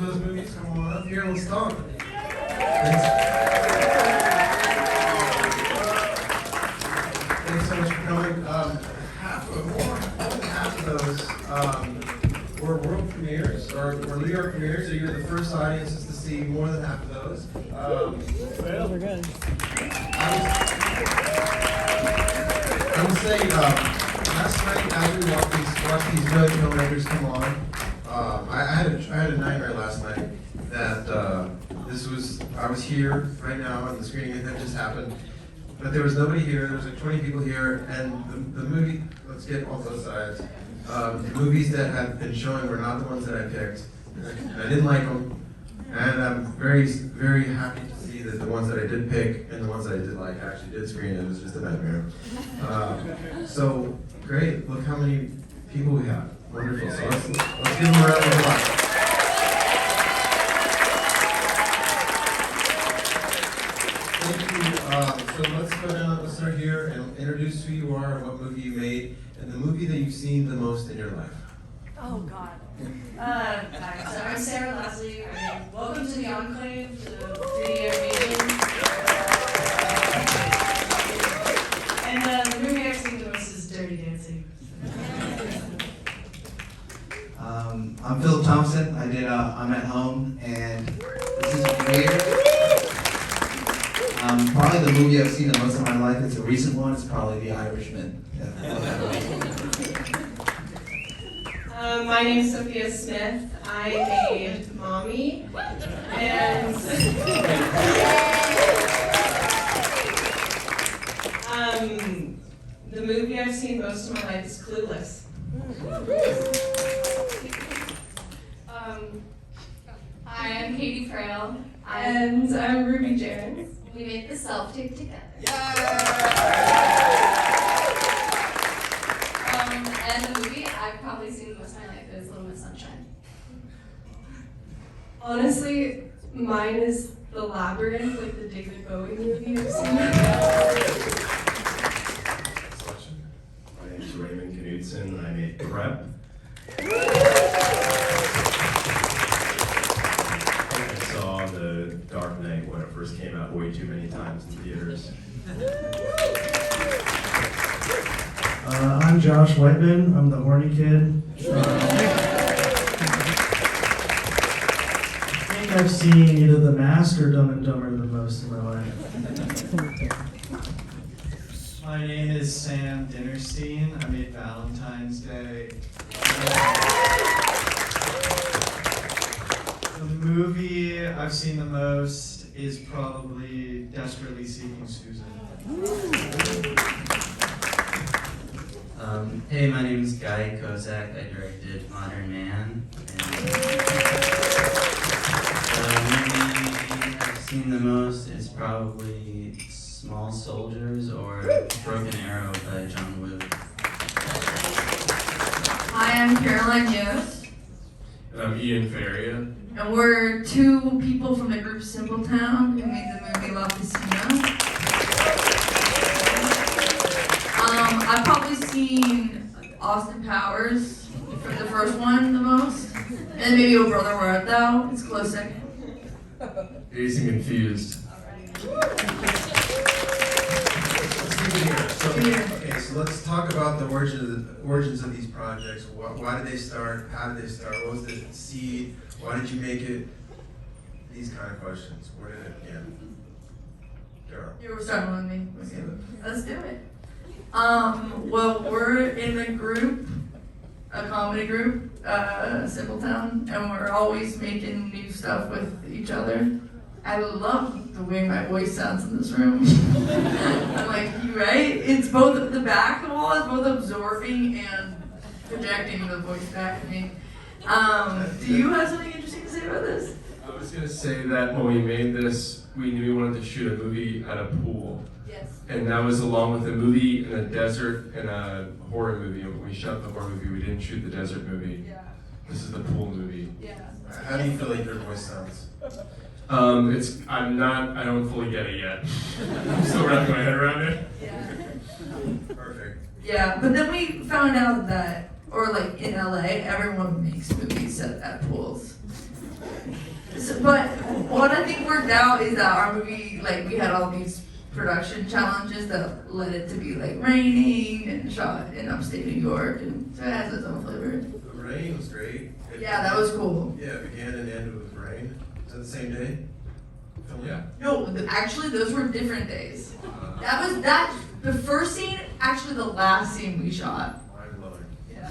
of those movies? Come on up here, let's talk. Thanks so much for coming. More than half of those were world premieres, or New York premieres, so you're the first audiences to see more than half of those. Those are good. I would say, last night as we watched these good filmmakers come on, I had a nightmare last night that I was here right now and the screening had just happened, but there was nobody here. There was like 20 people here, and the movie, let's get on both sides, the movies that have been showing were not the ones that I picked, and I didn't like them, and I'm very, very happy to see that the ones that I did pick and the ones that I did like actually did screen. It was just a nightmare. So great, look how many people we have. Wonderful. So let's give them a round of applause. Thank you. So let's go down, let's start here and introduce who you are, what movie you made, and the movie that you've seen the most in your life. Oh, God. Hi, so I'm Sarah Leslie. Welcome to the Enclave, to the 3D animation. And the movie I've seen the most is Dirty Dancing. I'm Philip Thompson. I did I'm at Home, and this is weird. Probably the movie I've seen the most in my life. It's a recent one. It's probably The Irishman. My name is Sophia Smith. I made Mommy, and the movie I've seen most of my life is Clueless. Hi, I'm Katie Frail. And I'm Ruby Jarens. We made the self-tape together. And the movie I've probably seen the most of my life is Little Miss Sunshine. Honestly, mine is The Labyrinth, like the David Bowie movie I've seen. Selection. My name is Raymond Knudsen, and I made Prep. I saw The Dark Knight when it first came out way too many times in theaters. I'm Josh Whiteman. I'm the horny kid. I think I've seen either The Mask or Dumb and Dumber the most in my life. My name is Sam Dinnerstein. I made Valentine's Day. The movie I've seen the most is probably Desperately Seeking Susan. Hey, my name is Guy Kozak. I directed Modern Man. And the movie I've seen the most is probably Small Soldiers or Broken Arrow by John Woo. Hi, I'm Caroline Yost, And I'm Ian Faria. and we're two people from the group Simpletown who made the movie La Piscina. I've probably seen Austin Powers for the first one the most, and maybe Oh Brother Where Art Thou. It's close second. Dazed and Confused. Okay, so let's talk about the origins of these projects. Why did they start? How did they start? What was the seed? Why did you make it? These kind of questions. Where did it begin? Girl. You were starting with me. Okay, let's do it. Well, we're in a group, a comedy group, Simpletown, and we're always making new stuff with each other. I love the way my voice sounds in this room. I'm like, you right? It's both the back wall is both absorbing and projecting the voice back to me. Do you have something interesting to say about this? I was going to say that when we made this, we knew we wanted to shoot a movie at a pool. Yes. And that was along with a movie in a desert and a horror movie. And when we shot the horror movie, we didn't shoot the desert movie. Yeah. This is the pool movie. Yeah. How do you feel like your voice sounds? I don't fully get it yet. I'm still wrapping my head around it. Yeah. Perfect. Yeah, but then we found out that, or like in LA, everyone makes movies at pools. worked out is that our movie, like, we had all these production challenges that led it to be like raining and shot in upstate New York, and so it has its own flavor. The rain was great. Yeah, that was cool. Yeah, it began and ended with rain. Is that the same day? Filming? Yeah. No, actually, those were different days. The first scene, actually the last scene we shot. I'm loving. Yeah.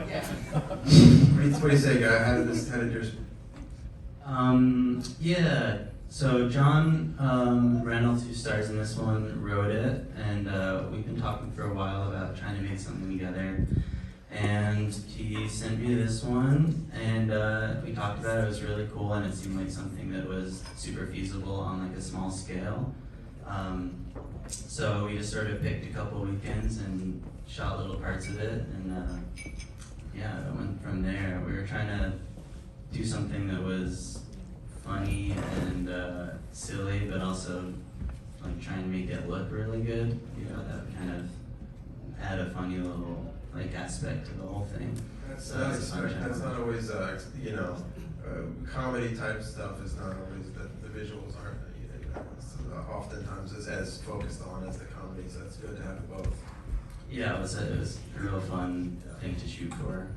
Yeah. What do you say, guy? How did yours? Yeah. So John Reynolds, who stars in this one, wrote it, and we've been talking for a while about trying to make something together. And he sent me this one, and we talked about it. It was really cool, and it seemed like something that was super feasible on like a small scale. So we just sort of picked a couple weekends and shot little parts of it, and yeah, it went from there. We were trying to do something that was funny and silly, but also like trying to make it look really good. You know, that would kind of add a funny little like aspect to the whole thing. That's not always, comedy type stuff is not always, the visuals aren't, oftentimes as focused on as the comedy, so it's good to have both. Yeah, it was a real fun thing to shoot for.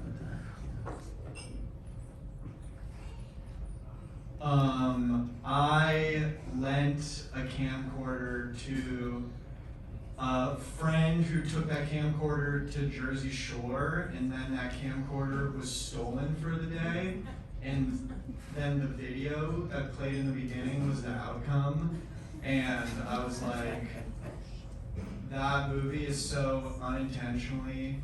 I lent a camcorder to a friend who took that camcorder to Jersey Shore, and then that camcorder was stolen for the day, and then the video that played in the beginning was the outcome, and I was like, that movie is so unintentionally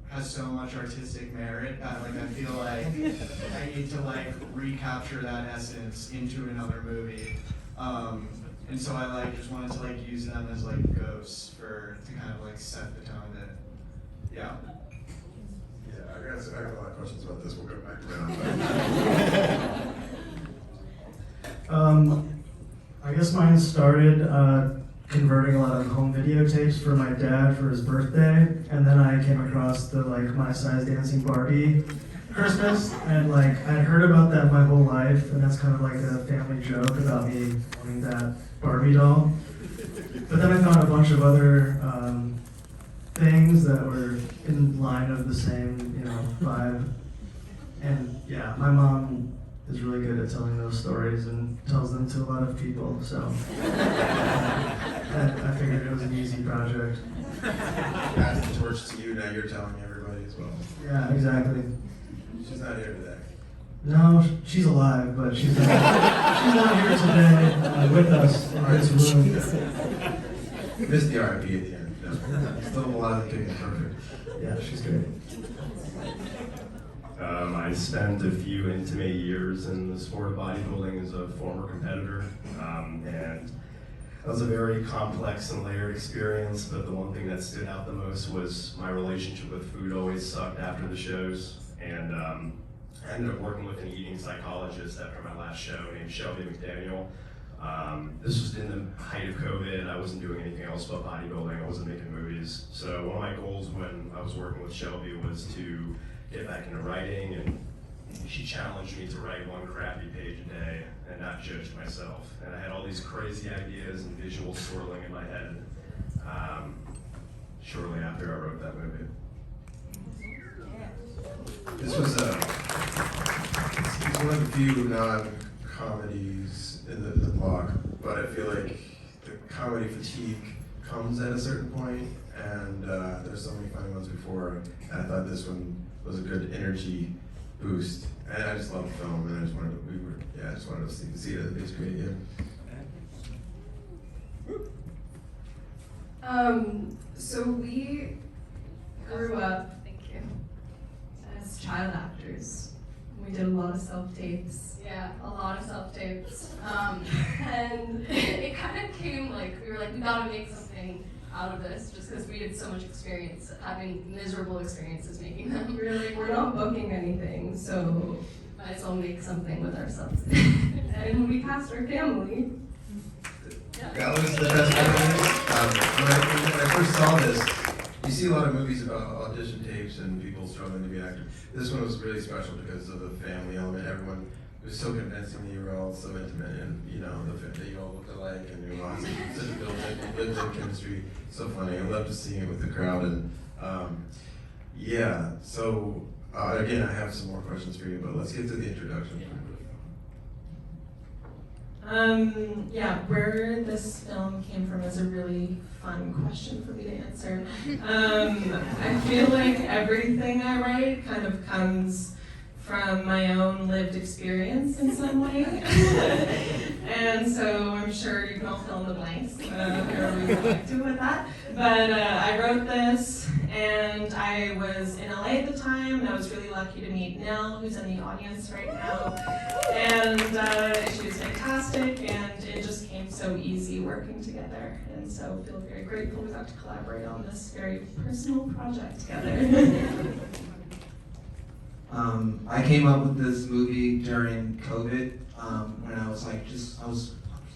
has so much artistic merit that like I feel like I need to like recapture that essence into another movie. And so I like just wanted to like use them as like ghosts to kind of like set the tone that, yeah. Yeah, I got a lot of questions about this. We'll go back around. I guess mine started converting a lot of home videotapes for my dad for his birthday, and then I came across the like My Size Dancing Barbie Christmas, and like I'd heard about that my whole life, and that's kind of like a family joke about me wanting that Barbie doll. But then I found a bunch of other things that were in line of the same, vibe. And yeah, my mom is really good at telling those stories and tells them to a lot of people, so I figured it was an easy project. Pass the torch to you, now you're telling everybody as well. Yeah, exactly. She's not here today. No, she's alive, but she's not here today with us in this room. Missed the RIP at the end. No. Still alive and kicking, perfect. Yeah, she's great. I spent a few intimate years in the sport of bodybuilding as a former competitor, and that was a very complex and layered experience, but the one thing that stood out the most was my relationship with food always sucked after the shows, and I ended up working with an eating psychologist after my last show named Shelby McDaniel. This was in the height of COVID. I wasn't doing anything else but bodybuilding. I wasn't making movies. So one of my goals when I was working with Shelby was to get back into writing, and she challenged me to write one crappy page a day and not judge myself. And I had all these crazy ideas and visuals swirling in my head shortly after I wrote that movie. This was one of the few non-comedies in the blog, but I feel like the comedy fatigue comes at a certain point, and there's so many funny ones before, and I thought this one was a good energy boost. And I just love the film, and I just wanted to see it at least great again. So we grew up, as child actors. We did a lot of self-tapes. Yeah, a lot of self-tapes. And it kind of came like, we were like, we gotta make something out of this, just because we had so much experience, having miserable experiences making them. We were like, we're not booking anything, so might as well make something with ourselves. And we cast our family. That was the best part. When I first saw this, you see a lot of movies about audition tapes and people struggling to be actors. This one was really special because of the family element. Everyone it was so convincing that you were all so intimate, and you know the fact that you all looked alike, and you all had such a built-in chemistry. So funny. I love to see it with the crowd, and yeah. So again, I have some more questions for you, but let's get to the introduction. Yeah, where this film came from is a really fun question for me to answer. I feel like everything I write kind of comes from my own lived experience in some way. And so I'm sure you can all fill in the blanks, whoever we would like to with that. But I wrote this, and I was in LA at the time, and I was really lucky to meet Nell, who's in the audience right now. And she was fantastic, and it just came so easy working together. And so I feel very grateful we got to collaborate on this very personal project together. I came up with this movie during COVID when I was like,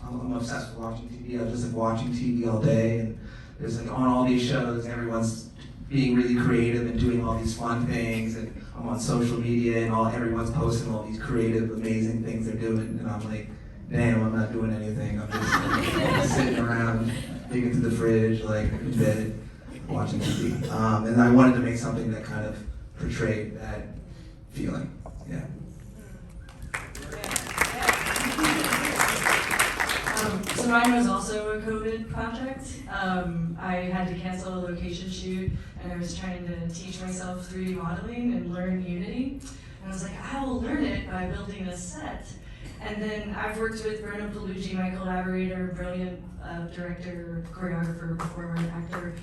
I'm obsessed with watching TV. I was just like watching TV all day, and there's like on all these shows, everyone's being really creative and doing all these fun things, and I'm on social media and everyone's posting all these creative, amazing things they're doing, and I'm like, damn, I'm not doing anything. I'm just like, sitting around, digging through the fridge, like in bed, watching TV. And I wanted to make something that kind of portrayed that feeling. Yeah. So mine was also a COVID project. I had to cancel a location shoot, and I was trying to teach myself 3D modeling and learn Unity. And I was like, I will learn it by building a set. And then I've worked with Brennan Pallucci, my collaborator, brilliant director, choreographer, performer, actor,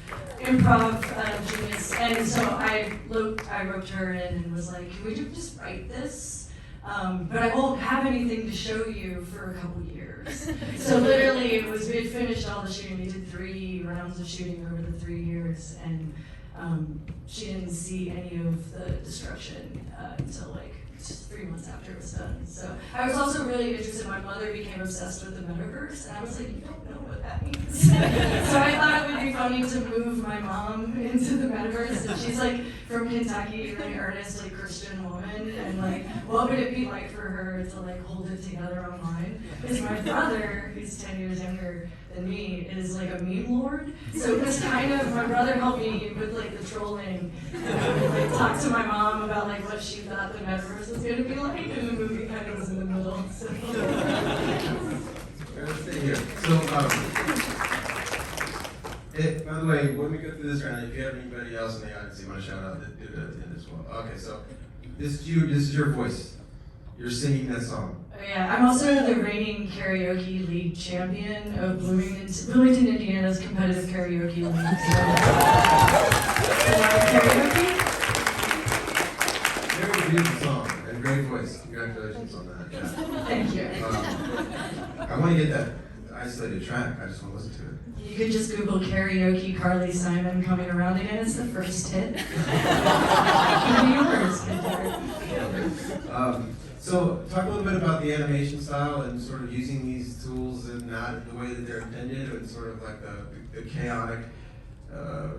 improv genius. And so I wrote her in and was like, can we just write this? But I won't have anything to show you for a couple years. So literally we had finished all the shooting. We did 3 rounds of shooting over the 3 years, and she didn't see any of the destruction until like just 3 months after it was done. So I was also really interested. My mother became obsessed with the metaverse, and I was like, you don't know what that means. So I thought it would be funny to move my mom into the metaverse, and she's like from Kentucky, really earnest, like Christian woman, and like, what would it be like for her to like hold it together online? Because my brother, who's 10 years younger than me, is like a meme lord. So it was kind of, my brother helped me with like the trolling, and I would like talk to my mom about like what she thought the metaverse was gonna be like, and the movie kind of was in the middle. So. Let's stay here. So, by the way, when we go through this round, if you have anybody else in the audience you want to shout out, do it at the end as well. Okay, so this is your voice. You're singing that song. Oh, yeah, I'm also the reigning karaoke league champion of Bloomington, Indiana's competitive karaoke league. Karaoke? Very beautiful song and great voice. Congratulations on that. Yeah. Thank you. I want to get that isolated track. I just want to listen to it. You could just Google karaoke Carly Simon coming around again. It's the first hit. So talk a little bit about the animation style and sort of using these tools and not the way that they're intended, and sort of like the chaotic, the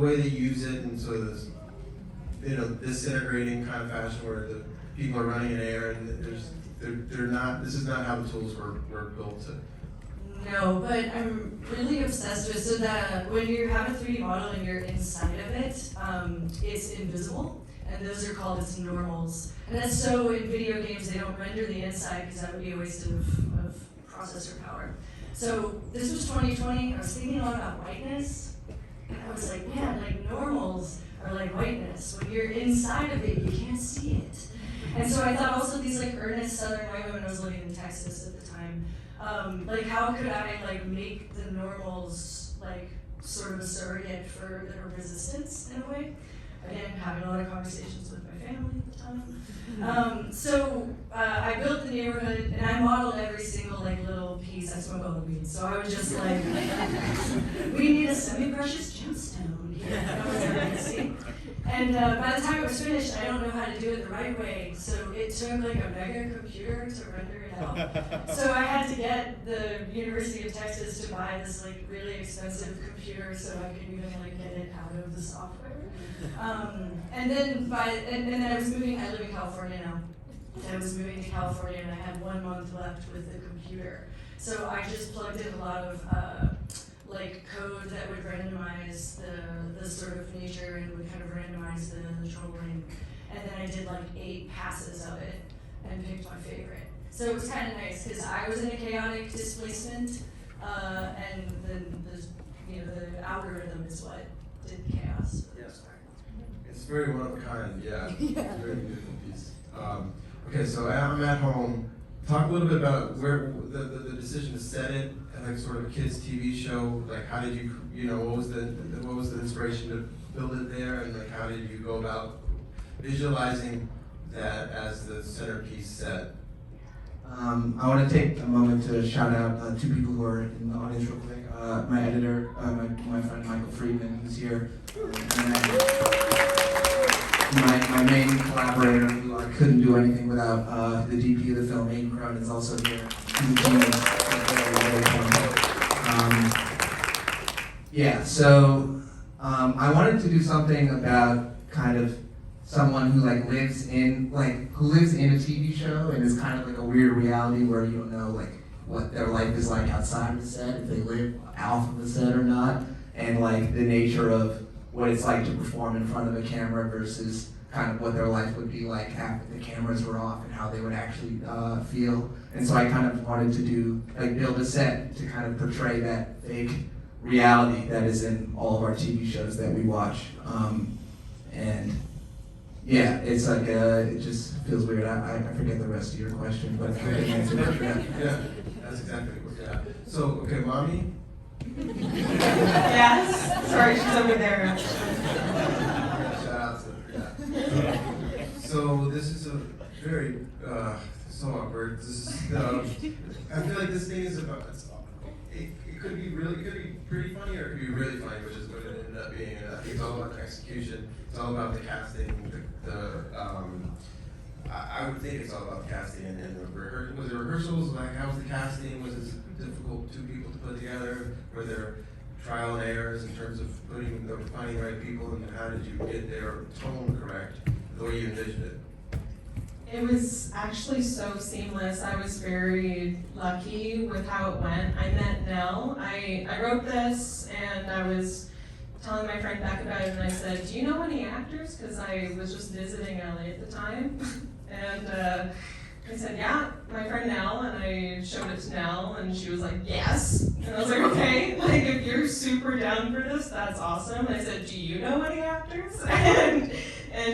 way they use it, and sort of this, disintegrating kind of fashion where the people are running in air, and they're not. This is not how the tools were built to. No, but I'm really obsessed with so that when you have a 3D model and you're inside of it, it's invisible, and those are called its normals. And that's so in video games they don't render the inside because that would be a waste of processor power. So this was 2020. I was thinking a lot about whiteness, and I was like, man, like normals are like whiteness. When you're inside of it, you can't see it. And so I thought also these like earnest Southern white women. I was living in Texas at the time. Like how could I like make the normals like sort of a surrogate for their resistance in a way? Again, having a lot of conversations with my family at the time. So I built the neighborhood and I modeled every single like little piece. I smoke all the weed, so I was just like, we need a semi-precious gemstone here. That was everything. And by the time it was finished, I don't know how to do it the right way. So it took like a mega computer to render it out. So I had to get the University of Texas to buy this like really expensive computer so I could even like get it out of the software. And then I was moving. I live in California now. I was moving to California and I had 1 month left with the computer. So I just plugged in a lot of like code that would randomize the sort of nature and would kind of randomize the trolling. And then I did like 8 passes of it and picked my favorite. So it was kind of nice because I was in a chaotic displacement, and then the algorithm is what did the chaos. Yes. It's very one of a kind, yeah. It's a very beautiful piece. Okay, so I'm at home. Talk a little bit about where the decision to set it, like sort of a kids' TV show. Like, how did what was the inspiration to build it there, and like how did you go about visualizing that as the centerpiece set? I want to take a moment to shout out 2 people who are in the audience real quick. My editor, my friend Michael Friedman, who's here, and my main collaborator, who I couldn't do anything without, the DP of the film, Aiden Cronin, is also here. He's a genius. So I wanted to do something about kind of someone who lives in a TV show and is kind of like a weird reality where you don't know like what their life is like outside of the set, if they live off of the set or not, and like the nature of what it's like to perform in front of a camera versus kind of what their life would be like after the cameras were off and how they would actually feel. And so I kind of wanted to build a set to kind of portray that fake reality that is in all of our TV shows that we watch. And yeah, it's like, it just feels weird. I forget the rest of your question, but I can answer that. Yeah, that's exactly what we're at. So, okay, Mommy? Yes, sorry, she's over there. Shout out to her, yeah. So this is a very, so awkward. This is, I feel like this thing is about, it could be pretty funny, or it could be really funny, which is what it ended up being. I think it's all about the execution. It's all about the casting. I would think it's all about the casting and the rehearsals. Was there rehearsals? Like, how was the casting? Was it difficult 2 people to put together? Were there trial and errors in terms of finding the right people? And how did you get their tone correct, the way you envisioned it? It was actually so seamless. I was very lucky with how it went. I met Nell. I wrote this and I was telling my friend Beck about it, and I said, do you know any actors? Because I was just visiting LA at the time. And I said, yeah, my friend Nell, and I showed it to Nell, and she was like, yes. And I was like, okay, like if you're super down for this, that's awesome. And I said, do you know any actors? And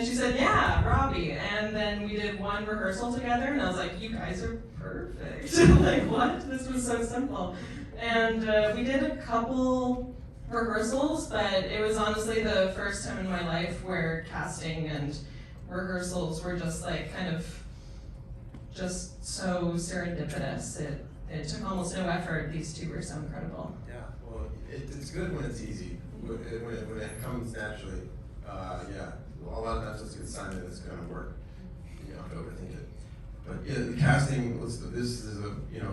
she said, yeah, Robbie. And then we did 1 rehearsal together, and I was like, you guys are perfect. Like, what? This was so simple. And we did a couple rehearsals, but it was honestly the first time in my life where casting and rehearsals were just like kind of just so serendipitous. It took almost no effort. These 2 were so incredible. Yeah, well, it's good when it's easy, when it comes naturally. Yeah, a lot of times it's a good sign that it's going to work. You don't have to overthink it. But yeah, the casting, this is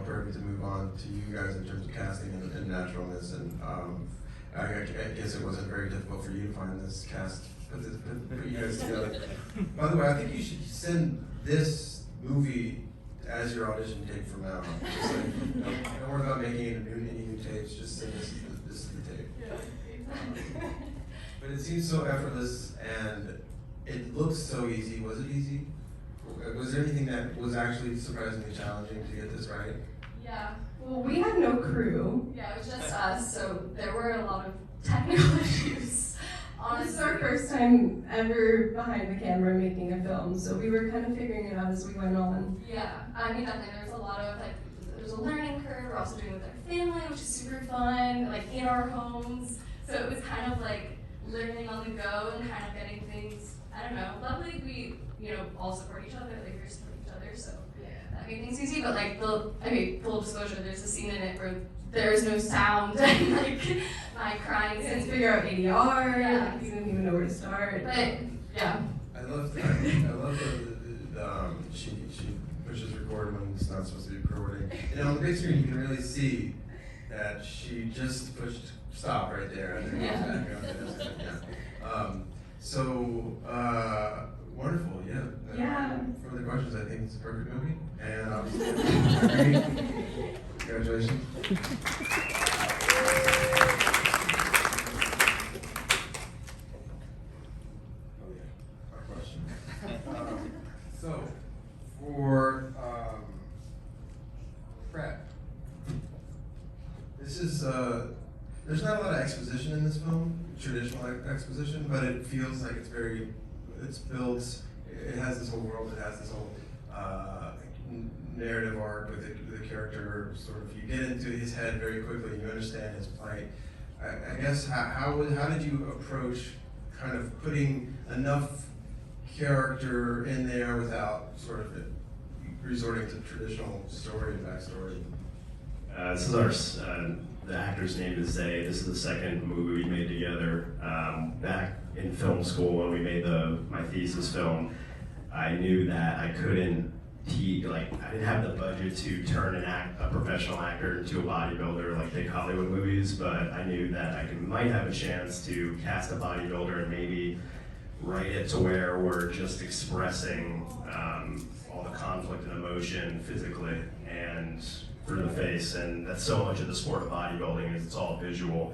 perfect to move on to you guys in terms of casting and naturalness. And I guess it wasn't very difficult for you to find this cast, put you guys together. By the way, I think you should send this movie as your audition tape from now on. Just like, don't worry about making any new tapes, just send this is the tape. Yeah. But it seems so effortless, and it looks so easy. Was it easy? Was there anything that was actually surprisingly challenging to get this right? Yeah. Well, we had no crew. Yeah, it was just us, so there were a lot of technical issues. This is our first time ever behind the camera making a film, so we were kind of figuring it out as we went on. Yeah, I mean, definitely there was a lot of there's a learning curve. We're also doing it with our family, which is super fun, in our homes. So it was kind of learning on the go and kind of getting things, I don't know, luckily we, all support each other, we support each other, so yeah, that made things easy. But full disclosure, there's a scene in it where there is no sound and my crying. We had to figure out ADR, yeah. We didn't even know where to start. But yeah. I love the she pushes record when it's not supposed to be recording. And on the big screen you can really see that she just pushed stop right there and then goes back up. Wonderful, yeah. Yeah. For the questions, I think it's a perfect movie, and obviously, congratulations. Oh yeah, our question. So, for Fred, this is there's not a lot of exposition in this film, traditional exposition, but it feels like it's built. It has this whole world. It has this whole narrative arc with the character. Sort of, you get into his head very quickly, and you understand his plight. I guess how did you approach kind of putting enough character in there without sort of resorting to traditional story and backstory? This is the actor's name is Zay. This is the second movie we made together. Back in film school when we made my thesis film, I knew that I couldn't I didn't have the budget to turn a professional actor into a bodybuilder like big Hollywood movies, but I knew that I might have a chance to cast a bodybuilder and maybe write it to where we're just expressing all the conflict and emotion physically and through the face, and that's so much of the sport of bodybuilding is it's all visual.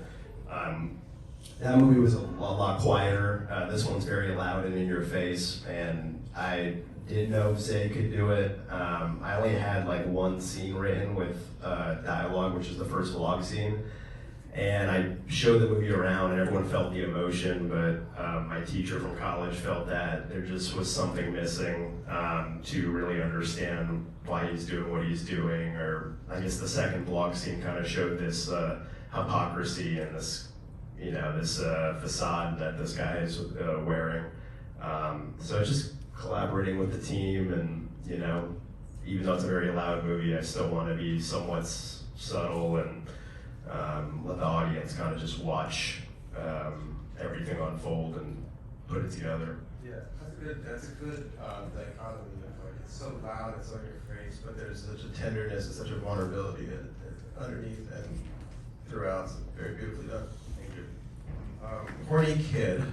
That movie was a lot quieter. This one's very loud and in your face, and I didn't know if Zay could do it. I only had like one scene written with dialogue, which is the first vlog scene, and I showed the movie around and everyone felt the emotion, but my teacher from college felt that there just was something missing to really understand why he's doing what he's doing, or I guess the second vlog scene kind of showed this hypocrisy and this facade that this guy is wearing. So it's just collaborating with the team, and even though it's a very loud movie, I still want to be somewhat subtle and let the audience kind of just watch everything unfold and put it together. Yeah, that's a good dichotomy. Like, it's so loud, it's on your face, but there's such a tenderness and such a vulnerability underneath and throughout. It's very beautifully done. Thank you. Horny kid.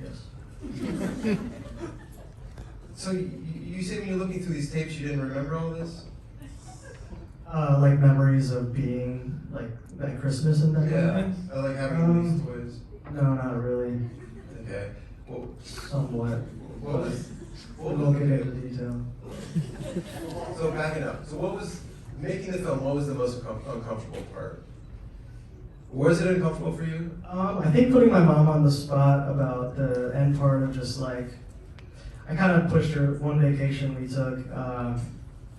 Yes. So you said when you're looking through these tapes, you didn't remember all this? Like memories of being like at Christmas and that kind of thing? Like having these toys. No, not really. Okay. Well, somewhat. We won't get into detail. So backing up. So what was making the film? What was the most uncomfortable part? Was it uncomfortable for you? I think putting my mom on the spot about the end part of just like, I kind of pushed her one vacation we took.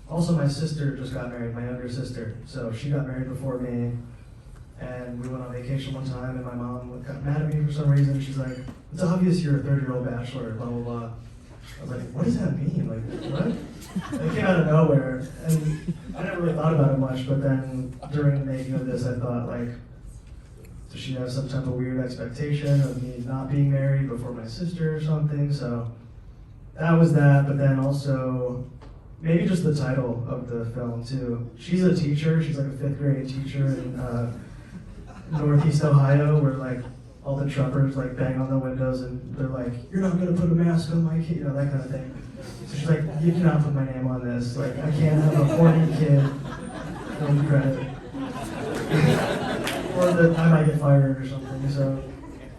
Also, my sister just got married, my younger sister. So she got married before me, and we went on vacation one time, and my mom got mad at me for some reason. She's like, "It's obvious you're a 30-year-old bachelor, blah, blah, blah." I was like, what does that mean? Like, what? It came out of nowhere, and I never really thought about it much, but then during the making of this, I thought, like, does she have some type of weird expectation of me not being married before my sister or something? So that was that, but then also, maybe just the title of the film too. She's a teacher, she's like a 5th grade teacher in Northeast Ohio, where like all the truckers like bang on the windows and they're like, "You're not gonna put a mask on my kid," that kind of thing. So she's like, "You cannot put my name on this. Like, I can't have a horny kid film credit." Or that I might get fired or something. So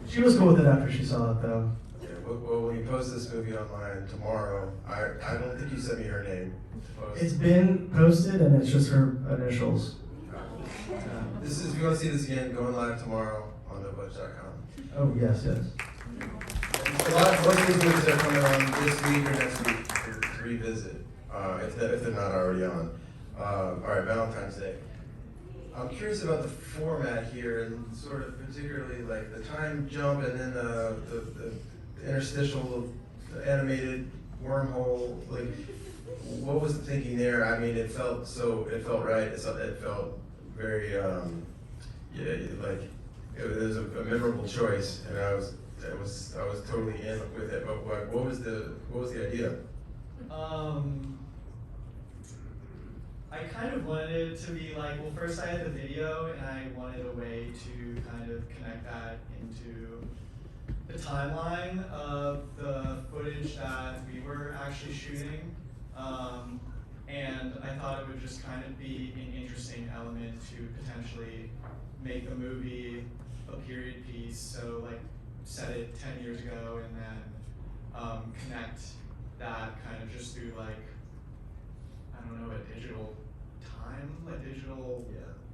she was cool with it after she saw it though. Yeah, well, when you post this movie online tomorrow, I don't think you sent me her name to post. It's been posted and it's just her initials. This is, if you want to see this again, going live tomorrow on NoBudge.com. Oh, yes. A lot most of these movies are coming on this week or next week to revisit, if they're not already on. All right, Valentine's Day. I'm curious about the format here, and sort of particularly like the time jump and then the interstitial, the animated wormhole. Like, what was the thinking there? I mean, it felt right. It felt very, like it was a memorable choice, and I was totally in with it. But what was the idea? I kind of wanted it to be like, well, first I had the video, and I wanted a way to kind of connect that into the timeline of the footage that we were actually shooting. And I thought it would just kind of be an interesting element to potentially make the movie a period piece. So like set it 10 years ago and then connect that kind of just through like, I don't know, a digital time, a digital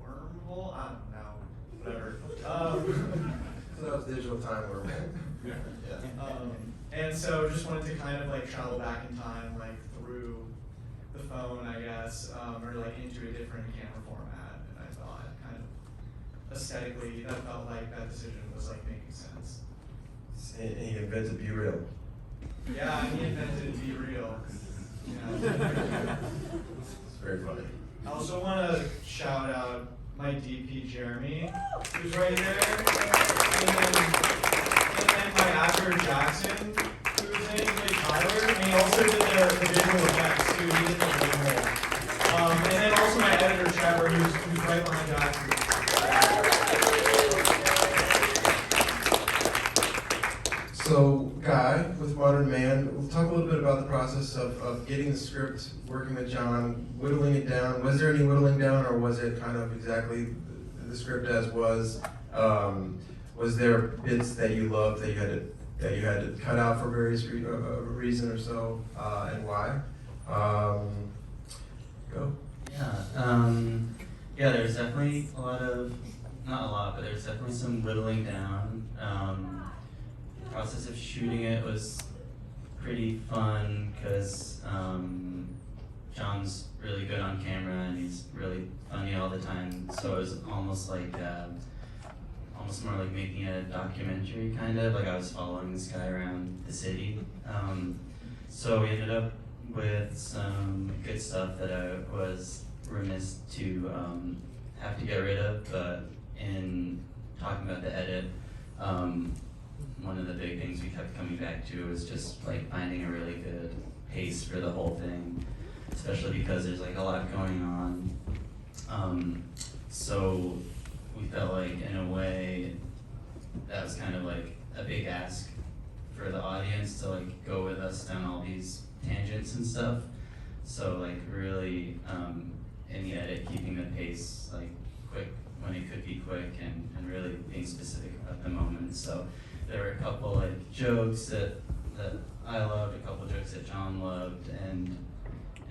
wormhole? I don't know, whatever. So that was digital time wormhole. Yeah. And so just wanted to kind of like travel back in time, like through the phone, I guess, or like into a different camera format. And I thought kind of aesthetically, that felt like that decision was like making sense. And he invented Be Real. Yeah, he invented Be Real. Yeah. It's very funny. I also want to shout out my DP Jeremy, who's right there, and then my actor Jackson, who's in played Tyler, and he also did the visual effects too. He did the visual. And then also my editor Trevor, who's right behind Jackson. So, Guy, with Modern Man, we'll talk a little bit about the process of getting the script, working with John, whittling it down. Was there any whittling down, or was it kind of exactly the script as was? Was there bits that you loved that you had to cut out for various reason or so, and why? Go. Yeah, there's definitely not a lot, but there's definitely some whittling down. The process of shooting it was pretty fun because John's really good on camera and he's really funny all the time. So it was almost like almost more like making a documentary kind of, like I was following this guy around the city. So we ended up with some good stuff that I was remiss to have to get rid of, but in talking about the edit, one of the big things we kept coming back to was just like finding a really good pace for the whole thing, especially because there's like a lot going on. So we felt like in a way that was kind of like a big ask for the audience to like go with us down all these tangents and stuff. So like really in the edit keeping the pace like quick when it could be quick and really being specific about the moment. So there were a couple like jokes that I loved, a couple jokes that John loved, and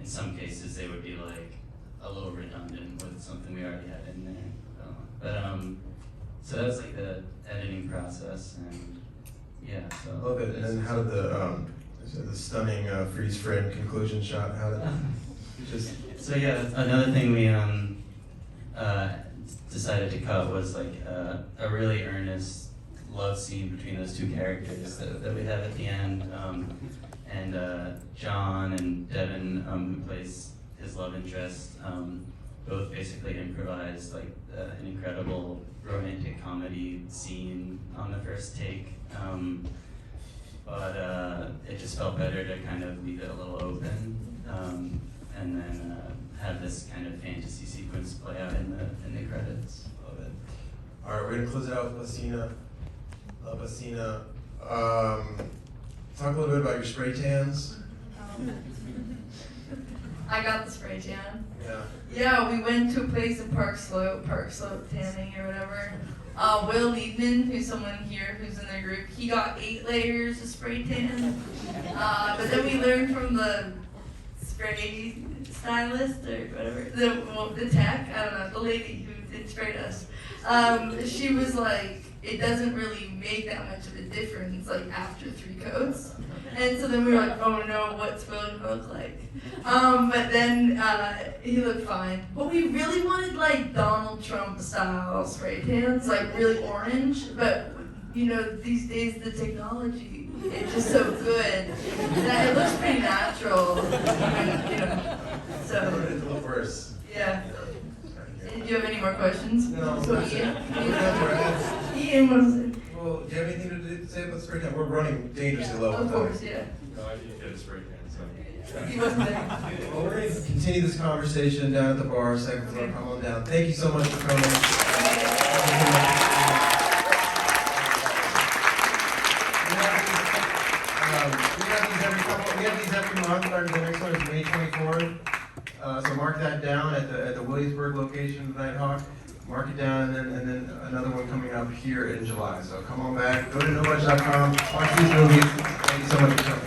in some cases they would be like a little redundant with something we already had in there. So that was like the editing process, and yeah. So I love it. And then how did the stunning freeze frame conclusion shot? How did it just? So yeah, another thing we decided to cut was like a really earnest love scene between those two characters that we have at the end, and John and Devin, who plays his love interest, both basically improvised like an incredible romantic comedy scene on the first take, but it just felt better to kind of leave it a little open, and then have this kind of fantasy sequence play out in the credits. Love it. All right, we're gonna close it out with Basina. Basina, talk a little bit about your spray tans. I got the spray tan. Yeah. Yeah, we went to a place in Park Slope tanning or whatever. Will Needman, who's someone here who's in their group, he got 8 layers of spray tan. But then we learned from the spray stylist or whatever, the tech, I don't know, the lady who did sprayed us. She was like, it doesn't really make that much of a difference like after 3 coats. And so then we were like, oh no, what's Will gonna look like? But then he looked fine. But we really wanted like Donald Trump style spray tans, like really orange. But you know, these days the technology, it's just so good that it looks pretty natural. You know, so. It's a little worse. Yeah. Do you have any more questions? No. So Ian was it? Well, do you have anything to say about spray tan? We're running dangerously low. Of course, yeah. No, I didn't get a spray tan, so. He wasn't there. Well, we're going to continue this conversation down at the bar, second floor. Come on down. Thank you so much for coming. get these every month. The next one is May 24th. So mark that down at the Williamsburg location of Nitehawk. Mark it down, and then another one coming up here in July. So come on back. Go to NoBudge.com. Watch these movies. Thank you so much for coming.